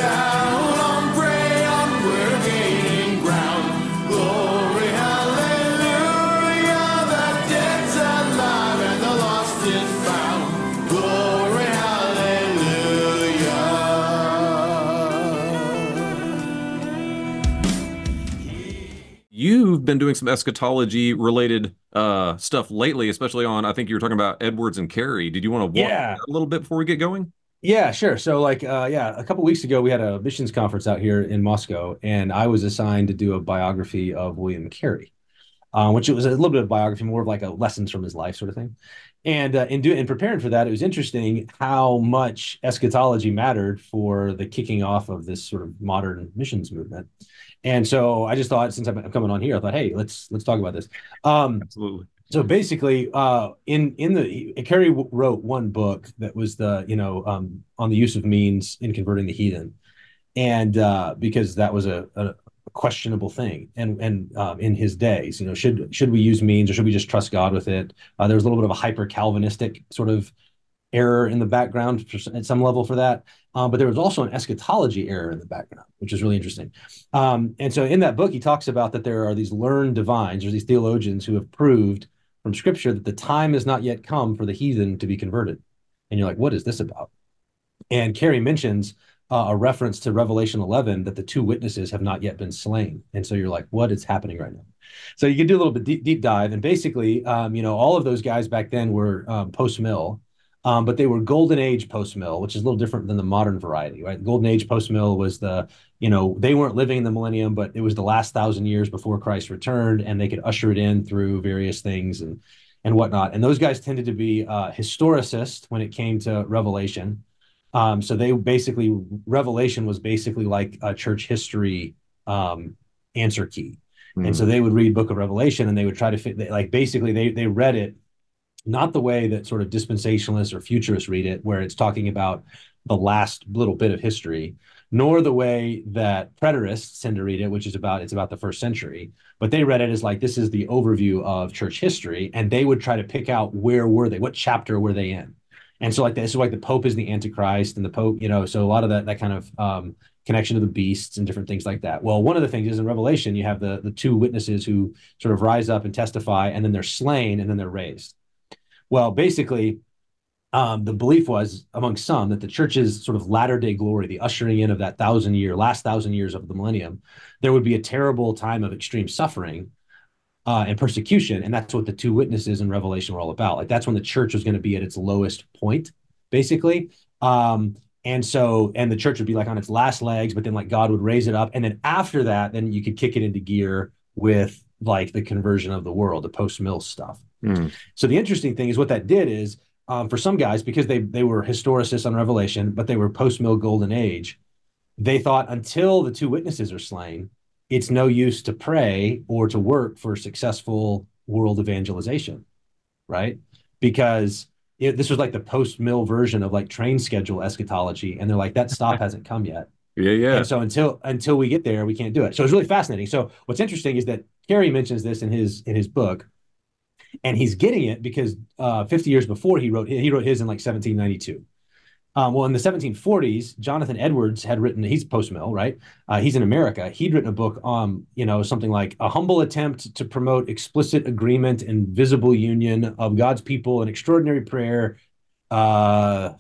down, on prey, onward, gaining ground. Glory, hallelujah, the dead's alive and the lost is found. Glory, hallelujah. You've been doing some eschatology related stuff lately, especially on, I think you were talking about Edwards and Carey. Did you want to walk through Yeah. that a little bit before we get going? Yeah, sure. So a couple weeks ago we had a missions conference out here in Moscow, and I was assigned to do a biography of William Carey, which it was a little bit of biography, more of like a lessons from his life sort of thing. And in preparing for that, it was interesting how much eschatology mattered for the kicking off of this sort of modern missions movement. And so I just thought, since I'm coming on here, I thought, hey, let's talk about this. Absolutely. So basically, Carey wrote one book that was on the use of means in converting the heathen, and because that was a questionable thing, and in his days, should we use means or should we just trust God with it? There was a little bit of a hyper Calvinistic sort of error in the background at some level for that. But there was also an eschatology error in the background, which is really interesting. And so in that book, he talks about that there are these learned divines, or these theologians who have proved from scripture that the time has not yet come for the heathen to be converted. And you're like, what is this about? And Carey mentions a reference to Revelation 11 that the two witnesses have not yet been slain. And so you're like, what is happening right now? So you can do a little bit deep dive. And basically, all of those guys back then were post-mill. But they were golden age post-mill, which is a little different than the modern variety, right? Golden age post-mill was they weren't living in the millennium, but it was the last 1,000 years before Christ returned, and they could usher it in through various things and whatnot. And those guys tended to be historicists when it came to Revelation. So Revelation was basically like a church history answer key. And so they would read Book of Revelation and they would try to fit, they read it not the way that sort of dispensationalists or futurists read it, where it's talking about the last little bit of history, nor the way that preterists tend to read it, which is about the first century. But they read it as like, this is the overview of church history, and they would try to pick out where were they, what chapter were they in. And so this is like the Pope is the Antichrist, and the Pope, so a lot of that kind of connection to the beasts and different things like that. Well, one of the things is in Revelation, you have the two witnesses who sort of rise up and testify, and then they're slain, and then they're raised. Well, basically, the belief was among some that the church's sort of latter-day glory, the ushering in of that last 1,000 years of the millennium, there would be a terrible time of extreme suffering and persecution, and that's what the two witnesses in Revelation were all about. Like that's when the church was going to be at its lowest point, basically. And the church would be like on its last legs, but then like God would raise it up, and then after that, then you could kick it into gear with like the conversion of the world, the post-mill stuff. So the interesting thing is what that did is for some guys, because they were historicists on Revelation, but they were post-mill golden age, they thought until the two witnesses are slain, it's no use to pray or to work for successful world evangelization, right? Because this was like the post-mill version of like train schedule eschatology, and they're like, that stop hasn't come yet. Yeah. And so until we get there, we can't do it. So it's really fascinating. So what's interesting is that Carey mentions this in his book. And he's getting it because 50 years before he wrote his in like 1792. Well, in the 1740s, Jonathan Edwards had written, he's post-mill, right? He's in America. He'd written a book on, something like a humble attempt to promote explicit agreement and visible union of God's people and extraordinary prayer for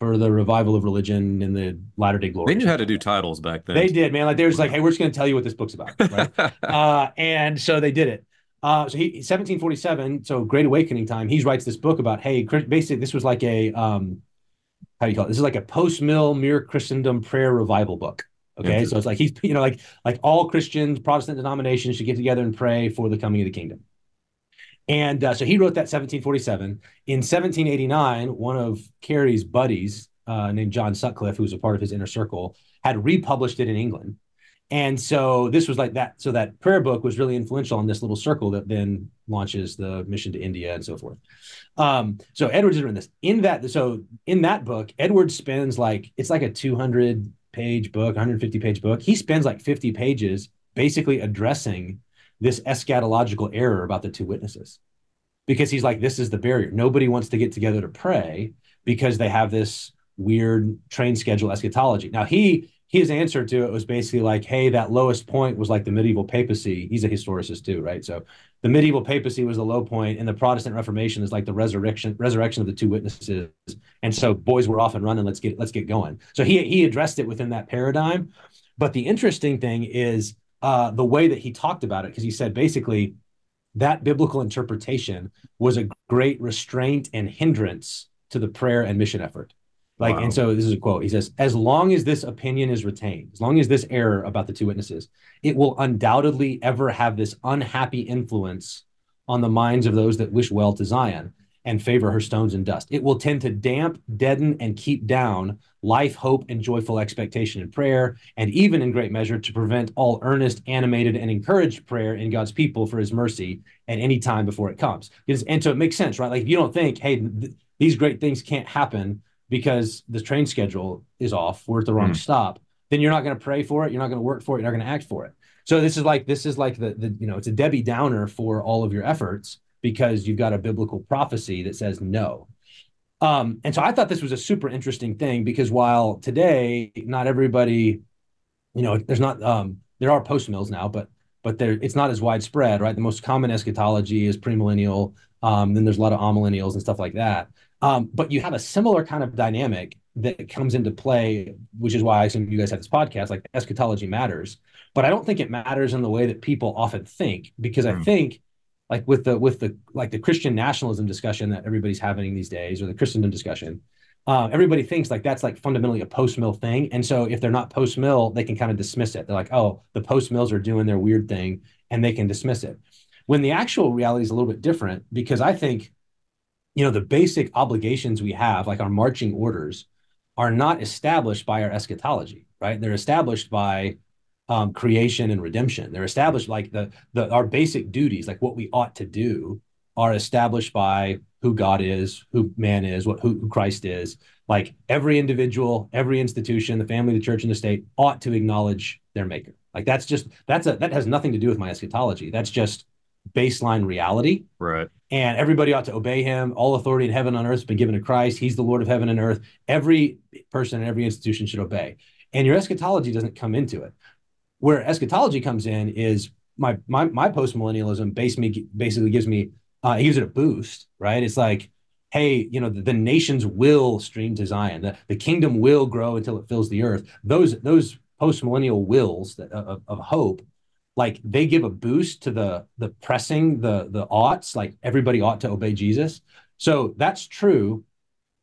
the revival of religion in the latter-day glory. They knew how to do titles back then. They did, man. Like, they were just like, hey, we're just going to tell you what this book's about, right? And so they did it. So 1747, so Great Awakening time, he writes this book about, hey, basically this was like a, how do you call it? This is like a post-mill mere Christendom prayer revival book. Okay. So it's like, he's, like all Christians, Protestant denominations should get together and pray for the coming of the kingdom. And so he wrote that 1747. In 1789, one of Carey's buddies named John Sutcliffe, who was a part of his inner circle, had republished it in England. And so this was like that. So that prayer book was really influential in this little circle that then launches the mission to India and so forth. So Edwards has written this. In that book, Edwards spends it's like a 200-page book, 150-page book. He spends like 50 pages basically addressing this eschatological error about the two witnesses. Because he's like, this is the barrier. Nobody wants to get together to pray because they have this weird train schedule eschatology. Now, he his answer to it was basically like, hey, that lowest point was like the medieval papacy. He's a historicist too, right? So the medieval papacy was the low point, and the Protestant Reformation is like the resurrection of the two witnesses. And so boys, we're off and running. Let's get going. So he addressed it within that paradigm. But the interesting thing is the way that he talked about it, because he said basically that biblical interpretation was a great restraint and hindrance to the prayer and mission effort. Like, and Wow. so this is a quote. He says, as long as this opinion is retained, as long as this error about the two witnesses, it will undoubtedly ever have this unhappy influence on the minds of those that wish well to Zion and favor her stones and dust. It will tend to damp, deaden, and keep down life, hope, and joyful expectation in prayer, and even in great measure to prevent all earnest, animated, and encouraged prayer in God's people for his mercy at any time before it comes. And so it makes sense, right? Like if you don't think, hey, these great things can't happen because the train schedule is off, we're at the wrong stop, then you're not going to pray for it, you're not going to work for it, you're not going to act for it. So this is like the it's a Debbie Downer for all of your efforts because you've got a biblical prophecy that says no. And so I thought this was a super interesting thing because while today not everybody, there's not there are post mills now, but it's not as widespread, right? The most common eschatology is premillennial. Then there's a lot of amillennials and stuff like that. But you have a similar kind of dynamic that comes into play, which is why some of you guys have this podcast, like eschatology matters. But I don't think it matters in the way that people often think, because I think like with the Christian nationalism discussion that everybody's having these days, or the Christendom discussion, everybody thinks like that's like fundamentally a post-mill thing. And so if they're not post-mill, they can kind of dismiss it. They're like, oh, the post-mills are doing their weird thing, and they can dismiss it. When the actual reality is a little bit different, because I think, the basic obligations we have, like our marching orders, are not established by our eschatology, right? They're established by creation and redemption. They're established like our basic duties, like what we ought to do, are established by who God is, who man is, who Christ is. Like every individual, every institution, the family, the church, and the state ought to acknowledge their maker. Like that has nothing to do with my eschatology. That's just baseline reality. Right. And everybody ought to obey him. All authority in heaven and earth has been given to Christ. He's the Lord of heaven and earth. Every person and every institution should obey. And your eschatology doesn't come into it. Where eschatology comes in is my postmillennialism basically gives me it gives it a boost, right? It's like, hey, the nations will stream to Zion. The kingdom will grow until it fills the earth. Those postmillennial wills of hope, like they give a boost to the pressing the oughts, like everybody ought to obey Jesus. So that's true,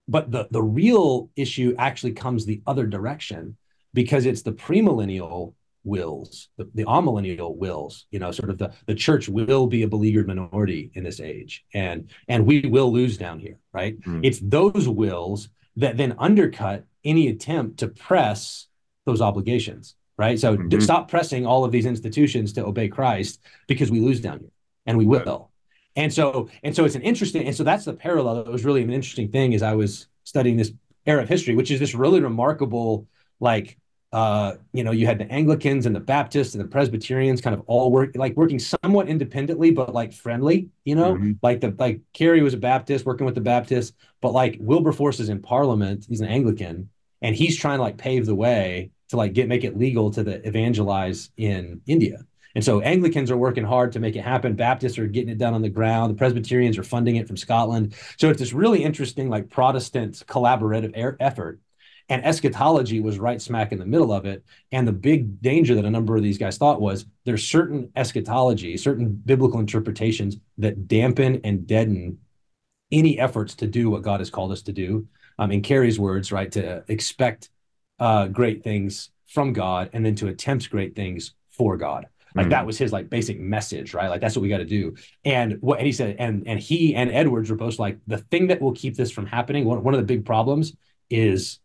but the real issue actually comes the other direction, because it's the premillennial wills, the amillennial wills, sort of the church will be a beleaguered minority in this age, and we will lose down here, right? It's those wills that then undercut any attempt to press those obligations, right? So stop pressing all of these institutions to obey Christ, because we lose down here, and we will. And so it's an interesting, and so that's the parallel. That was really an interesting thing as I was studying this era of history, which is this really remarkable, like, you had the Anglicans and the Baptists and the Presbyterians kind of all working somewhat independently, but like friendly, like Carey was a Baptist working with the Baptists, but like Wilberforce is in Parliament, he's an Anglican, and he's trying to like pave the way to like make it legal to evangelize in India. And so Anglicans are working hard to make it happen. Baptists are getting it done on the ground. The Presbyterians are funding it from Scotland. So it's this really interesting, like Protestant collaborative effort. And eschatology was right smack in the middle of it. And the big danger that a number of these guys thought was there's certain eschatology, certain biblical interpretations that dampen and deaden any efforts to do what God has called us to do. In Carey's words, right, to expect great things from God and then to attempt great things for God. Like that was his like basic message, right? Like that's what we got to do. And what he said, and he and Edwards were both like, the thing that will keep this from happening, one of the big problems is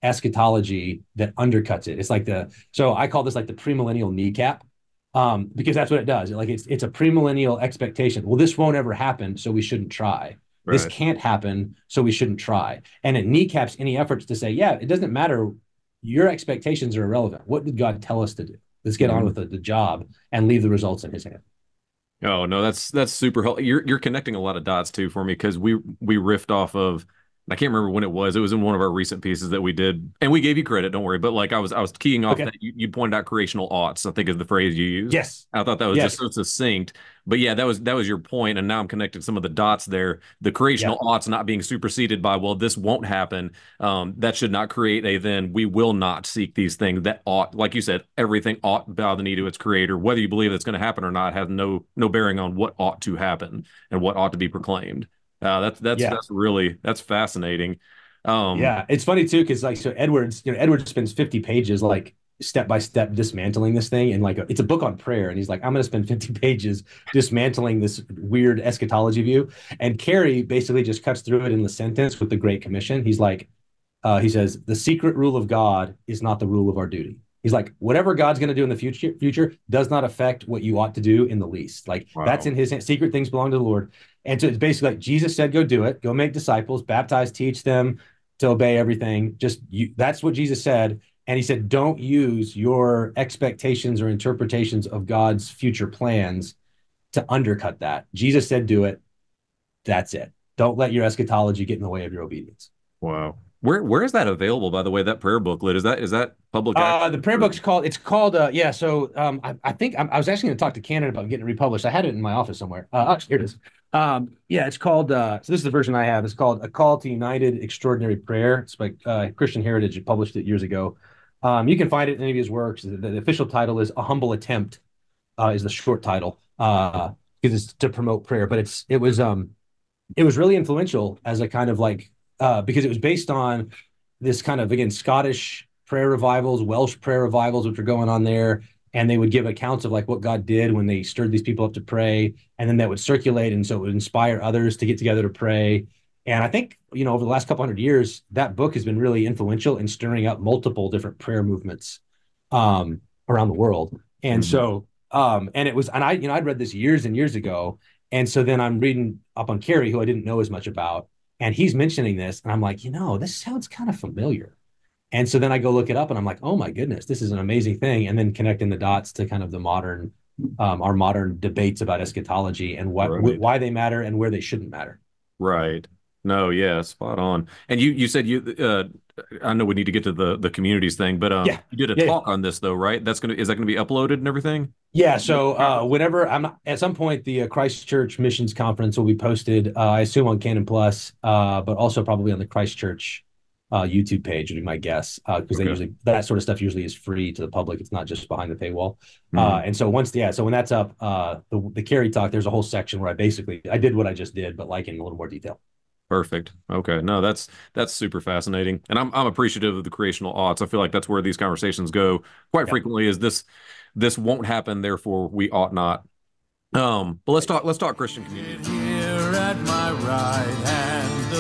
eschatology that undercuts it. It's like so I call this like the premillennial kneecap, because that's what it does. Like it's a premillennial expectation. Well, this won't ever happen, so we shouldn't try. Right. This can't happen, so we shouldn't try. And it kneecaps any efforts to say, yeah, it doesn't matter. Your expectations are irrelevant. What did God tell us to do? Let's get on with the job and leave the results in his hand. Oh no, that's super helpful. You're connecting a lot of dots too for me, because we riffed off of I can't remember when it was. It was in one of our recent pieces that we did, and we gave you credit. Don't worry. But like I was keying off Okay. that you pointed out creational oughts, I think is the phrase you used. Yes. I thought that was just Yes. so succinct. But yeah, that was your point, and now I'm connecting some of the dots there. The creational Yeah. oughts not being superseded by, well, this won't happen. That should not create a then we will not seek these things that ought, like you said, everything ought bow the knee to its creator. Whether you believe it's going to happen or not has no bearing on what ought to happen and what ought to be proclaimed. Yeah. That's fascinating. Um, Yeah. It's funny too, because like so Edwards, Edwards spends 50 pages like step by step dismantling this thing, and like it's a book on prayer, and he's like, I'm going to spend 50 pages dismantling this weird eschatology view. And Carey basically just cuts through it in the sentence with the Great Commission. He's like, he says, the secret rule of God is not the rule of our duty. He's like, whatever God's going to do in the future does not affect what you ought to do in the least. Like that's wow. in his hand. Secret things belong to the Lord. And so it's basically like Jesus said, go do it, go make disciples, baptize, teach them to obey everything. Just you, that's what Jesus said. And he said, don't use your expectations or interpretations of God's future plans to undercut that. Jesus said, do it. That's it. Don't let your eschatology get in the way of your obedience. Wow. Where is that available, by the way, that prayer booklet? Is that public access? The prayer book's called, it's called, yeah. So I think I was actually going to talk to Canada about getting it republished. I had it in my office somewhere. Here it is. Yeah, it's called, so this is the version I have. It's called A Call to United Extraordinary Prayer. It's by Christian Heritage. It published it years ago. You can find it in any of his works. The official title is A Humble Attempt, is the short title, because it's to promote prayer. But it was really influential as a kind of like because it was based on this kind of, again, Scottish prayer revivals, Welsh prayer revivals, which were going on there, and they would give accounts of like what God did when they stirred these people up to pray, and then that would circulate, and so it would inspire others to get together to pray. And I think, over the last couple hundred years, that book has been really influential in stirring up multiple different prayer movements around the world. And Mhm. so and it was, and I'd read this years and years ago, and so then I'm reading up on Carey, who I didn't know as much about, and he's mentioning this, and I'm like, this sounds kind of familiar. And so then I go look it up, and I'm like, oh my goodness, this is an amazing thing. And then connecting the dots to kind of the modern, our modern debates about eschatology and Right. why they matter and where they shouldn't matter. Right. No, yeah, spot on. And you said I know we need to get to the communities thing, but Yeah, you did a yeah, yeah. talk on this though, right? Is that gonna be uploaded and everything? Yeah, so whenever at some point the Christchurch Missions Conference will be posted, I assume on Canon Plus, but also probably on the Christchurch YouTube page would be my guess, because they Okay. usually that sort of stuff usually is free to the public. It's not just behind the paywall. Mhm. And so so when that's up, the Carey talk, there's a whole section where I did what I just did, but like in a little more detail. Perfect. Okay. No, that's super fascinating. And I'm appreciative of the creational odds. I feel like that's where these conversations go quite Yeah. frequently is this won't happen, therefore we ought not. But let's talk Christian community. Here at my right hand.